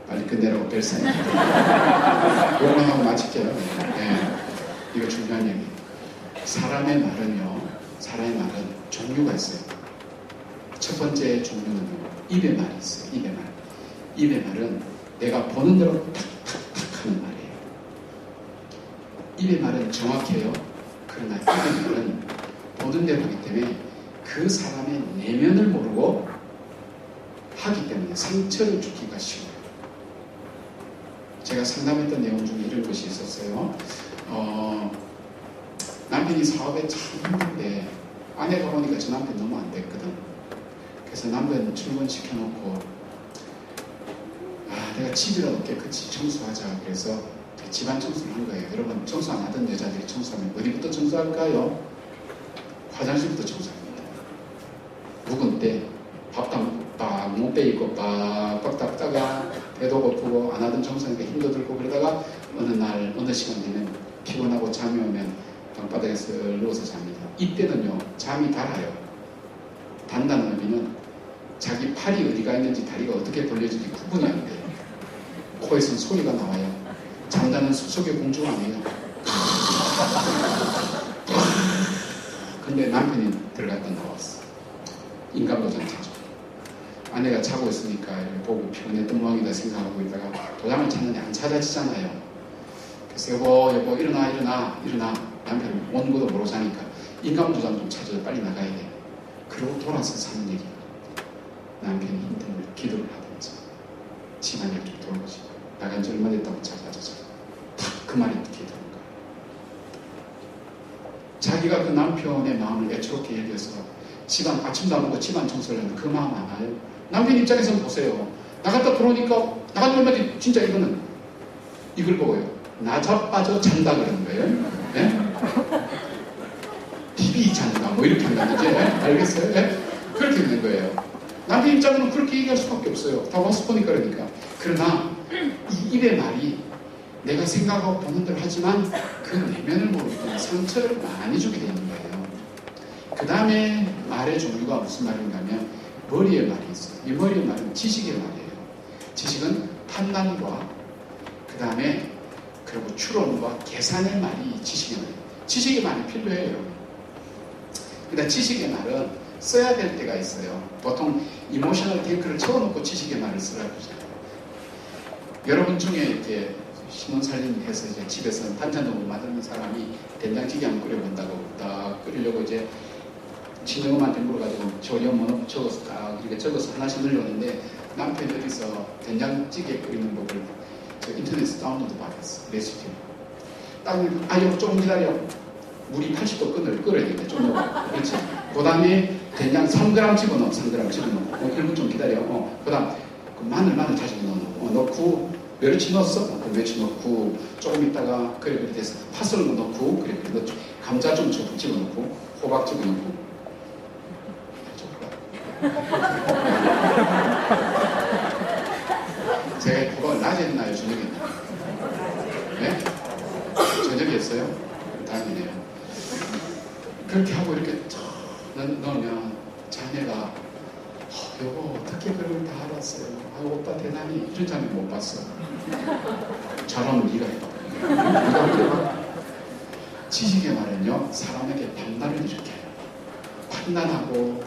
빨리 끝내라고 벨사님. 요거만 하고 마칠게요. 네, 이거 중요한 얘기. 사람의 말은 종류가 있어요. 첫 번째 종류는요, 입의 말이 있어요. 입의 말. 입의 말은 내가 보는 대로 탁탁탁 하는 말이에요. 입의 말은 정확해요. 그러나 입의 말은 보는 대로 하기 때문에 그 사람의 내면을 모르고 하기 때문에 상처를 주기가 쉬워요. 제가 상담했던 내용 중에 이런 것이 있었어요. 남편이 사업에 참 힘든데 아내가 보니까 저 남편 너무 안 됐거든. 그래서 남편 출근시켜놓고 내가 집이라도 깨끗이 청소하자. 그래서 집안 청소를 한 거예요. 여러분, 청소 안 하던 여자들이 청소하면 어디부터 청소할까요? 화장실부터 청소합니다. 묵은 때 밥도 못 빼입고 빡빡 닦다가 배도 고프고 안 하던 청소하니까 힘도 들고 그러다가 어느 시간 되면 피곤하고 잠이 오면 방바닥에서 누워서 잡니다. 이때는요, 잠이 달아요. 단다는 의미는 자기 팔이 어디가 있는지 다리가 어떻게 벌려지는지 구분이 안 돼요. 코에서는 소리가 나와요. 잠자는 숲속의 공주가 아니에요. 근데 남편이 들어갔다 나왔어. 인감도장이죠. 아내가 자고 있으니까 보고 피곤했던 모양이다 생각하고 있다가 도장을 찾는데 안 찾아지잖아요. 그래서 여보 일어나. 남편은 원고도 모르고 자니까 인감도장 좀 찾아서 빨리 나가야 돼. 그러고 돌아서 사는 얘기. 남편이 힘들면 기도를 하든지 집안일 좀 돌보지. 나간 지 얼마 됐다고 찾아주자. 딱 그 말이 기도한 거야. 자기가 그 남편의 마음을 애처롭게 여겨서 집안 아침도 안 먹고 집안 청소를 하는데 그 마음 알아요? 남편 입장에서는 보세요. 나갔다 들어오니까 나간 지 얼마 뒤 진짜 이거는 이걸 보고요. 나 자빠져 잔다 그러는 거예요. 네? TV 잔다 뭐 이렇게 한다든지. 네? 알겠어요? 네? 그렇게 되는 거예요. 남편 입장으로는 그렇게 얘기할 수밖에 없어요. 다 와서 보니까 그러니까. 그러나 이 입의 말이 내가 생각하고 보는 대로 하지만 그 내면을 모르기 때문에 상처를 많이 주게 되는 거예요. 그 다음에 말의 종류가 무슨 말인가 하면 머리의 말이 있어요. 이 머리의 말은 지식의 말이에요. 지식은 판단과 그 다음에 그리고 추론과 계산의 말이 지식의 말이에요. 지식의 말이 필요해요. 근데 지식의 말은 써야 될 때가 있어요. 보통 이모셔널 탱크를 채워놓고 지식의 말을 쓰라고 그러잖아요. 여러분 중에 이렇게 신혼살림 해서 이제 집에서 반찬도 못 만드는 사람이 된장찌개 한번 끓여본다고 딱 끓이려고 이제 친정엄마한테 물어가지고 조리원 번호 적어서 딱 이렇게 적어서 하나씩 늘려오는데 남편이 어디서 된장찌개 끓이는 법을 저 인터넷에서 다운로드 받았어. 레시피. 딱 아니요 조금 기다려. 물이 80도 끓어야 되는데 좀 넣어. 그렇지. 그 다음에 된장 3g 집어넣어. 3g 집어넣어. 1분 좀 기다려. 그 다음 그 마늘 다시 넣어. 넣고 멸치 넣었어. 멸치 넣고 조금 있다가 그래 돼서 파슬리 넣고 그래 넣고 감자 좀 집어넣고 호박 집어넣고 제가 호박을 낮에 했나요? 저녁에 했나요? 네? 저녁에 했어요? 다행이네요. 그렇게 하고 이렇게 넣으면 자네가 여보 어떻게 그걸 다 알았어요? 오빠 대단히 이런 자네 못 봤어. 저라면 네가 해봐. 지식의 말은요 사람에게 판단을 일으켜요. 판단하고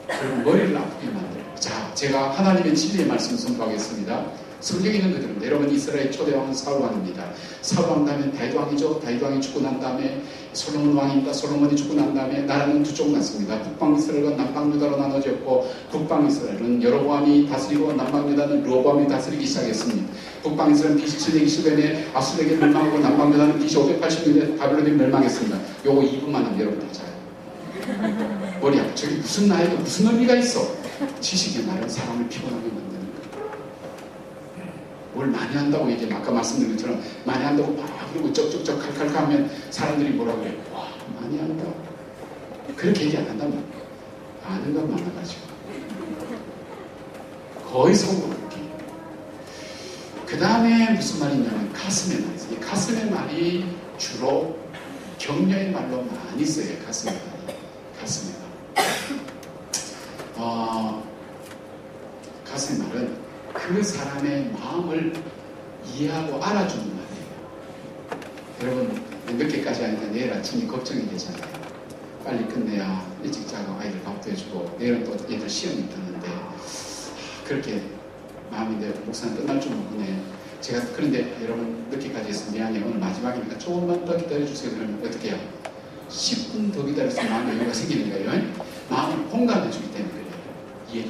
그리고 머리를 아프게 만들어요. 자, 제가 하나님의 진리의 말씀을 선포하겠습니다. 성경에 있는 그들은 여러분 이스라엘 초대왕은 사울왕입니다. 사울왕 다음에 다윗왕이죠. 다윗왕이 죽고 난 다음에 솔로몬 왕입니다. 솔로몬이 죽고 난 다음에 나라는 두 쪽 났습니다. 북방 이스라엘과 남방 유다로 나눠졌고 북방 이스라엘은 여로보암이 다스리고 남방 유다는 르호보암이 다스리기 시작했습니다. 북방 이스라엘은 BC 720년에 아수르에게 멸망하고 남방 유다는 BC 580년에 바벨론에 멸망했습니다. 요거 2분만 하면 여러분 다 자요. 머리 아파. 저게 무슨 나이가 무슨 의미가 있어? 지식의 말은 사람을 피곤하게 만드는 거예요. 뭘 많이 한다고 이제 아까 말씀드린 것처럼 많이 한다고 막 그러고 쩍쩍쩍 칼칼칼 하면 사람들이 뭐라고 그래요? 와 많이 한다. 그렇게 얘기 안 한다면 아는 건 많아가지고 거의 속으로 그렇게. 그 다음에 무슨 말이 있냐면 가슴의 말이 있어요. 이 가슴의 말이 주로 격려의 말로 많이 써요. 가슴의 말이. 가슴의 말. 가슴의 말은 그 사람의 마음을 이해하고 알아주는 말이에요. 여러분 몇 개까지 하니까 내일 아침이 걱정이 되잖아요. 빨리 끝내야 일찍 자고 아이들 밥도 해주고 내일은 또 얘들 시험이 있다는데 그렇게 마음인데 목사는 끝날 줄 모르네. 제가 그런데 여러분 늦게까지 해서 미안해요. 오늘 마지막이니까 조금만 더 기다려주세요. 그러면 어떻게 해요? 10분 더 기다려서 마음의 여유가 생기는 거예요. 마음을 공감해주기 때문에 그래요.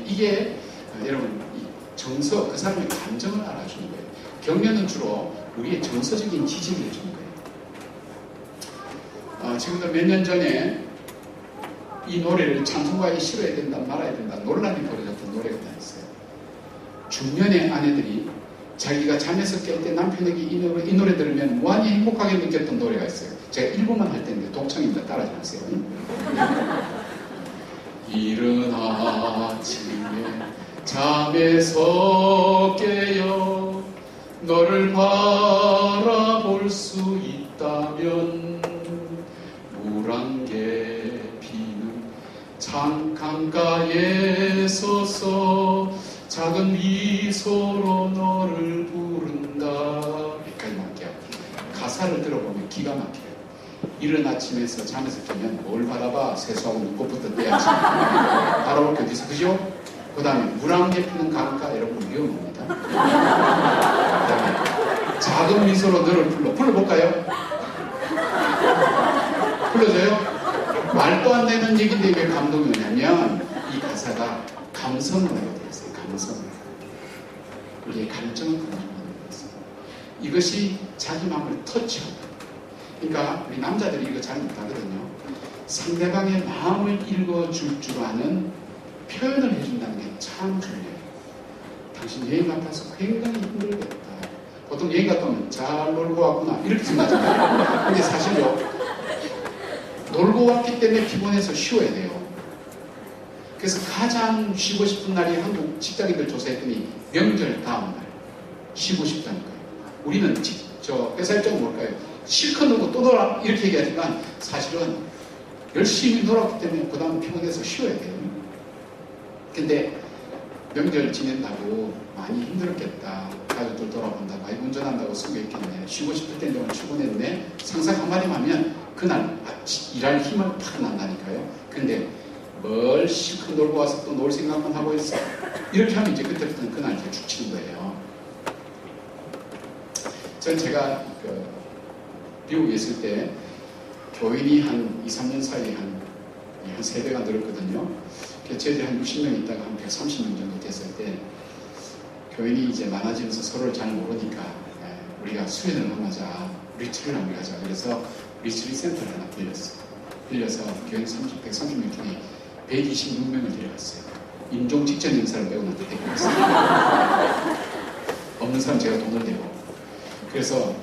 이게 여러분 이 정서, 그 사람의 감정을 알아주는 거예요. 격려는 주로 우리의 정서적인 지지를 해주는 거예요. 지금도 몇 년 전에 이 노래를 찬송가에 실어야 된다 말아야 된다 논란이 벌어졌던 노래가 하나 있어요. 중년의 아내들이 자기가 잠에서 깰 때 남편에게 이 노래 들으면 무한히 행복하게 느꼈던 노래가 있어요. 제가 1분만 할 텐데 독창입니다. 따라하지 마세요. 이른 아침에 잠에서 깨어 너를 바라볼 수 있다면 물안개 피는 창강가에 서서 작은 미소로 너를 부른다. 여기까지 할게요. 가사를 들어보면 기가 막혀요. 이른 아침에서 잠에서 깨면 뭘 바라봐? 세수하고 눈곱부터 떼야지. 바라볼 게 어디서 그죠? 그 다음에 물안개 피는 강가. 여러분 위험합니다. 그 다음에 작은 미소로 너를 불러볼까요? 불러줘요? 말도 안 되는 얘기인데 왜 감동이 오냐면 이 가사가 감성으로 되어 있어요. 감성으로. 우리의 감정을 감정하는 거였어요. 이것이 자기 마음을 터치하고. 그러니까 우리 남자들이 이거 잘 못하거든요. 상대방의 마음을 읽어줄 줄 아는 표현을 해준다는 게 참 중요해요. 당신 여행 갔다 와서 굉장히 힘들겠다. 보통 여행 갔다 오면 잘 놀고 왔구나 이렇게 생각하잖아요. 근데 사실요, 놀고 왔기 때문에 피곤해서 쉬어야 돼요. 그래서 가장 쉬고 싶은 날이 한국 직장인들 조사했더니 명절 다음 날 쉬고 싶다니까요. 우리는 회사 입장은 뭘까요? 실컷 놀고 또 놀아 이렇게 얘기하지만 사실은 열심히 놀았기 때문에 그 다음 피곤해서 쉬어야 돼요. 근데 명절 지낸다고 많이 힘들었겠다. 가족들 돌아본다. 많이 운전한다고 수고했겠네. 쉬고 싶을 때는 오늘 출근했네. 상사 한마디만 하면 그날 일할 힘을 팍 난다니까요. 근데 뭘 실컷 놀고 와서 또 놀 생각만 하고 있어. 이렇게 하면 이제 그때부터는 그날 이제 축 치는 거예요. 제가 미국에 있을 때 교인이 한 2, 3년 사이에 한 3배가 늘었거든요. 저희들이 한 60명 있다가 한 130명 정도 됐을 때 교인이 이제 많아지면서 서로를 잘 모르니까 우리가 수련을 하자, 리트를 한번 하자. 그래서 리트리 센터를 하나 빌려서 교인 130명 중에 126명을 데려갔어요. 임종 직전 행사를 빼고는 데리고 왔어요. 없는 사람 제가 돈을 내고. 그래서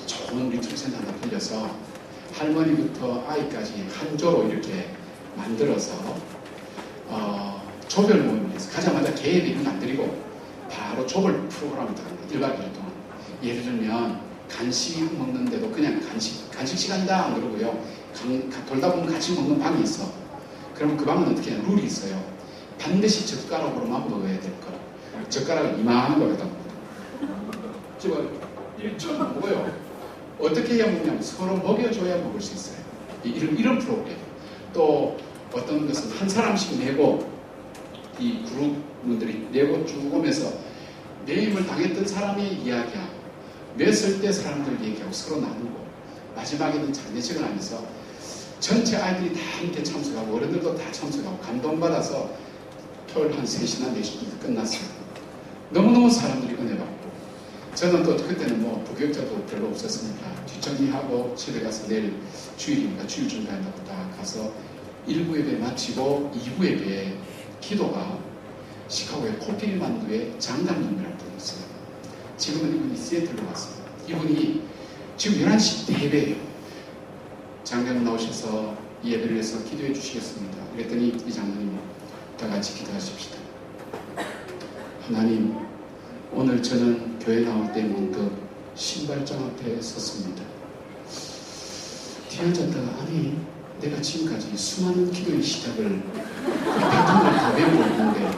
좋은 리트리 센터 하나 빌려서 할머니부터 아이까지 한 조로 이렇게 만들어서 조별 모임을 해서 가자마자 계획 이런 거 안 드리고 바로 조별 프로그램을 들어갑니다. 1박 2일 동안. 예를 들면 간식 먹는데도 그냥 간식 시간이다 안 그러고요. 돌다 보면 간식 먹는 방이 있어. 그러면 그 방은 어떻게 해요? 룰이 있어요. 반드시 젓가락으로만 먹어야 될 거. 젓가락을 이만한 거에다 좀 먹어요. 어떻게 해야 먹냐면 서로 먹여줘야 먹을 수 있어요. 이런 프로그램. 또 어떤 것은 한 사람씩 내고 이 그룹분들이 내고 쭉 오면서 내임을 당했던 사람이 이야기하고 냈을 때 사람들 얘기하고 서로 나누고 마지막에는 장례식을 하면서 전체 아이들이 다 함께 참석하고 어른들도 다 참석하고 감동받아서 토요일 한 3시나 4시쯤 끝났어요. 너무너무 사람들이 은혜 받고 저는 또 그때는 뭐 부교육자도 별로 없었으니까 뒷정리하고 집에 가서 내일 주일이니까 주일 준비한다고 다 가서 1부 예배 마치고 2부 예배 기도가 시카고의 코끼리 만두의 장담님이라는 분이었어요. 지금은 이분이 시애틀로 갔어요. 이분이 지금 11시 대회예요. 장로님 나오셔서 이 예배를 위해서 기도해 주시겠습니다. 그랬더니 이 장로님 다 같이 기도하십시다. 하나님, 오늘 저는 교회 나올 때 문득 신발장 앞에 섰습니다. 뒤에 앉았다가 아니 내가 지금까지 수많은 기도의 시작을 패턴을 다 배우고 있는데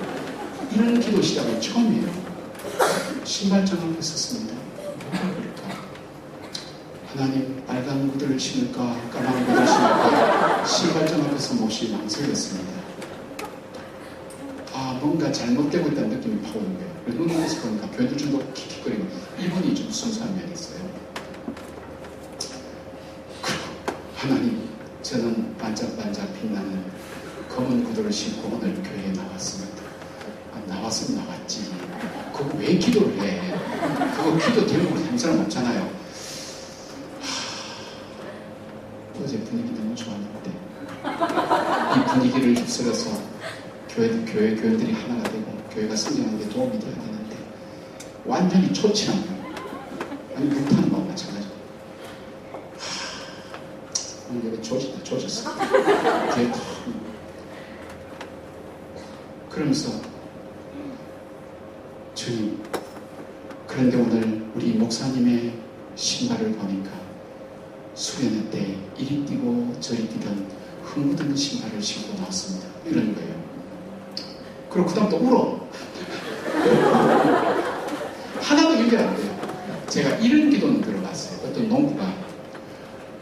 이런 기도 시작은 처음이에요. 신발장 앞에 섰습니다. 하나님, 빨간 구두를 신을까 까만 구두를 신을까 신발장 앞에서 몹시 망설였습니다. 뭔가 잘못되고 있다는 느낌이 파오는 거예요. 그래서 눈에서 보니까 교회들 좀더 킥킥거리고 이분이 좀 순수한 면이 있어요. 하나님, 저는 반짝반짝 빛나는 검은 구두를 신고 오늘 교회에 나왔습니다. 나왔으면 나왔지. 그거 왜 기도를 해? 그거 기도 대목으로 한 사람 없잖아요. 어제 분위기 너무 좋았는데 이 분위기를 휩쓸어서 교회들이 하나가 되고 교회가 성장하는 데 도움이 돼야 되는데 완전히 초치한 거예요. 아니 못하는 거와 마찬가지고 오늘 내가 조졌어. 그러면서 주님, 그런데 오늘 우리 목사님의 신발을 보니까 수련회 때 이리 뛰고 저리 뛰던 흥묻은 신발을 신고 나왔습니다. 이러는 거예요. 그리고 그 다음 또 울어. 하나도 연결 안 돼요. 제가 이런 기도는 들어봤어요. 어떤 농부가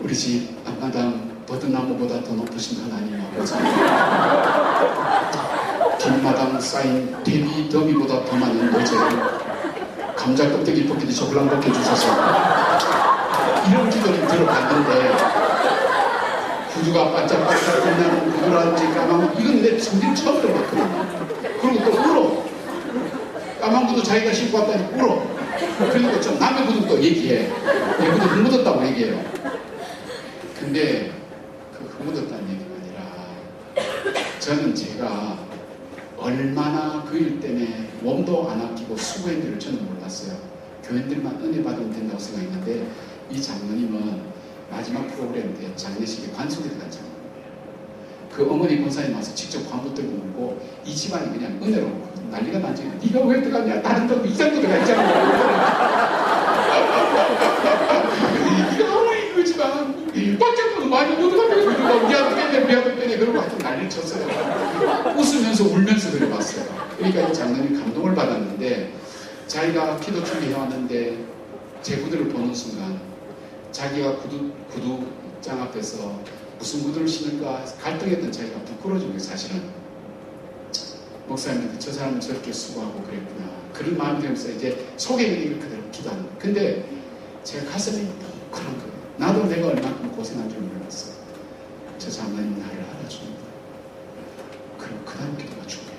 우리 집 앞마당 버드나무보다 더 높으신 하나님 아버지, 뒷마당 쌓인 대비 더미보다 더 많은 노제를 감자 껍데기 벗기듯이 저글랑 벗겨주셔서 이런 기도를 들어봤는데 구두가 반짝반짝 빛나는 구두라든지 까만 구두 이건 내 성경 처음 들어봤거든요. 그리고 또 울어. 까만 구두 자기가 신고 왔다니 울어. 그리고 좀 남의 구두 또 얘기해. 내 구두 흙묻었다고 얘기해요. 근데 그 흙묻었다는 얘기가 아니라 저는 제가 얼마나 그 일 때문에 몸도 안 아끼고 수고했는지를 저는 몰랐어요. 교인들만 은혜 받으면 된다고 생각했는데 이 장로님은 마지막 프로그램 때 장례식에 관속에 간 장로님이에요. 그 어머니 권사님 와서 직접 관부 들고 오고 이 집안이 그냥 은혜로 난리가 나지. 네가 왜 들어갔냐? 다른 데도 이장도 들어가 있잖아. 네가 어머니 그 집안 밖에도 많이 못 들어가면 미안도 빼네 그러고 하여튼 난리를 쳤어요. 웃으면서 울면서 그래봤어요. 그러니까 이 장로님 감동을 받았는데 자기가 기도 준비해왔는데 제 구두를 보는 순간 자기가 구두장 앞에서 무슨 구두를 신을까 갈등했던 자기가 부끄러워진 거예요. 사실은 목사님한테 저 사람은 저렇게 수고하고 그랬구나 그런 마음이 들면서 이제 속에 있는 걸 그대로 기도하는 거예요. 근데 제가 가슴이 뭉클한 거예요. 나도 내가 얼마큼 고생한 줄 몰랐어. 저 장로님 나를 알아줍니다. 그리고 그 다음 기도가 중요해요.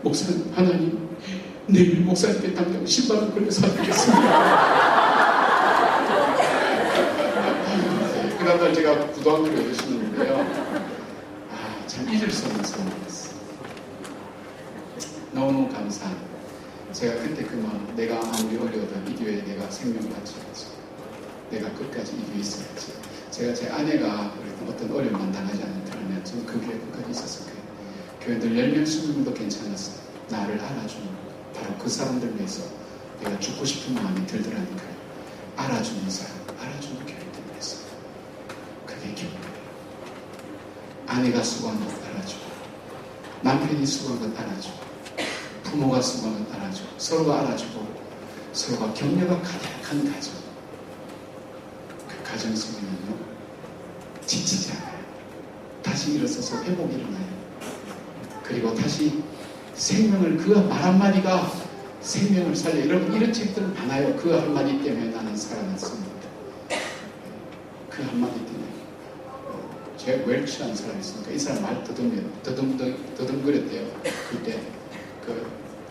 목사님 하나님 내일 목사님께 당장 신발을 걸려서 하겠습니다. 그 다음날 제가 부도학교를 오셨는데요. 참 잊을 수 없는 소원이었어요. 너무너무 감사한. 제가 그때 그 마음, 내가 아무리 어려워도 이 교회에 내가 생명을 바쳐야지. 내가 끝까지 이 교회에 있어야지. 제가 제 아내가 어떤 어려움만 당하지 않다면 저는 그 교회에 끝까지 있었을 거예요. 교회들 10명, 20명도 괜찮았어요. 나를 알아주는 바로 그 사람들 위해서 내가 죽고 싶은 마음이 들더라니까요. 알아주는 사람, 알아주는 교회들 위해서. 그게 교회예요. 아내가 수고한 것 알아주고 남편이 수고한 것 알아주고 부모가 수고한 것 알아주고 서로가 알아주고 서로가 격려가 가득한 가정. 그 가정 속에는요 지치지 않아요. 다시 일어서서 회복이 일어나요. 그리고 다시 생명을 그 말 한마디가 생명을 살려. 여러분 이런 책들 많아요. 그 한마디 때문에 나는 살아났습니다. 그 한마디 때문에. 제가 웰치라는 사람이 있으니까 이 사람 말 더듬거렸대요. 그때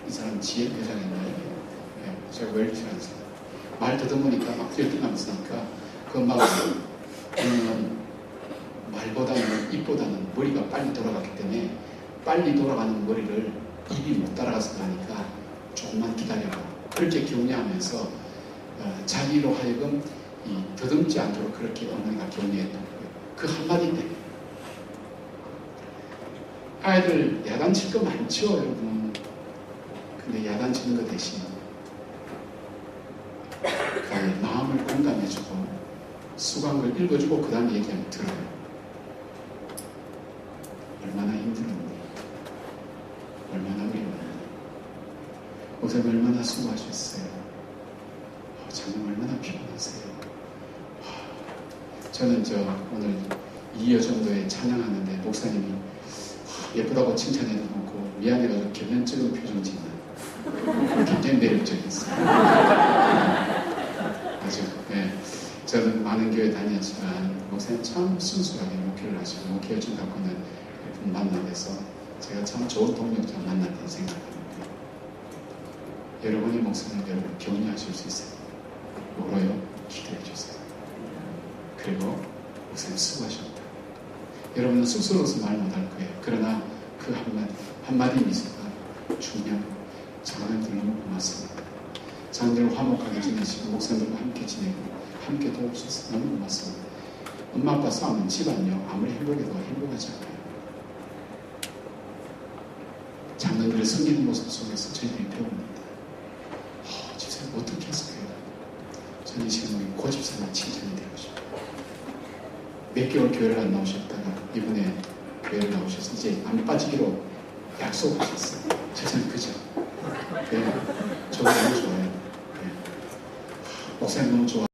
이 사람 지혜 회장이었나요? 제가 웰치라는 사람 말 더듬으니까 막 들떠가면서 하니까 그 막 말보다는 입보다는 머리가 빨리 돌아갔기 때문에 빨리 돌아가는 머리를 입이 못 따라가서 가니까 조금만 기다려라. 그렇게 격려하면서 자기로 하여금 더듬지 않도록 그렇게 어머니가 격려했던 거예요. 그 한마디 때문에. 아이들 야단칠 거 많죠, 여러분. 근데 야단치는 거 대신 그 아이의 마음을 공감해주고 수고한 걸 읽어주고 그 다음에 얘기하면 들어요. 얼마나 힘들었는데 얼마나 어려웠는데 목사님 얼마나 수고하셨어요. 장님 얼마나 피곤하세요. 저는 오늘 2여 정도에 찬양하는데 목사님이 예쁘다고 칭찬해도 놓고 미안해가지고 결연적인 표정 짓는 굉장히 매력적이었어요. 아주 저는 많은 교회 다녔지만 목사님 참 순수하게 목회를 하시고 목회 열정 갖고 있는 분 만나서 제가 참 좋은 동력자 만났다는 생각합니다. 여러분의 목사님 여러분 격려하실 수 있어요. 뭐로요? 기도해 주세요. 그리고 목사님 수고하셨다. 여러분은 쑥스러워서 말 못할 거예요. 그러나 그 한마디 미소가 중요한 장로님들 너무 고맙습니다. 장로님들 화목하게 지내시고 목사님들과 함께 지내고 함께 도우셔서 너무 고맙습니다. 엄마 아빠 싸우는 집안요 아무리 행복해도 행복하지 않아요. 장로님들의 섬기는 모습 속에서 저희들이 배웁니다. 집사님 어떻게 했을까요? 저는 이 시간에 고집사님 칭찬이 되고 싶어요. 몇 개월 교회를 안 나오셨다가 이번에 교회를 나오셔서 이제 안 빠지기로 약속하셨어요. 세상 그죠? 저도 너무 좋아요. 목사님 너무 좋아.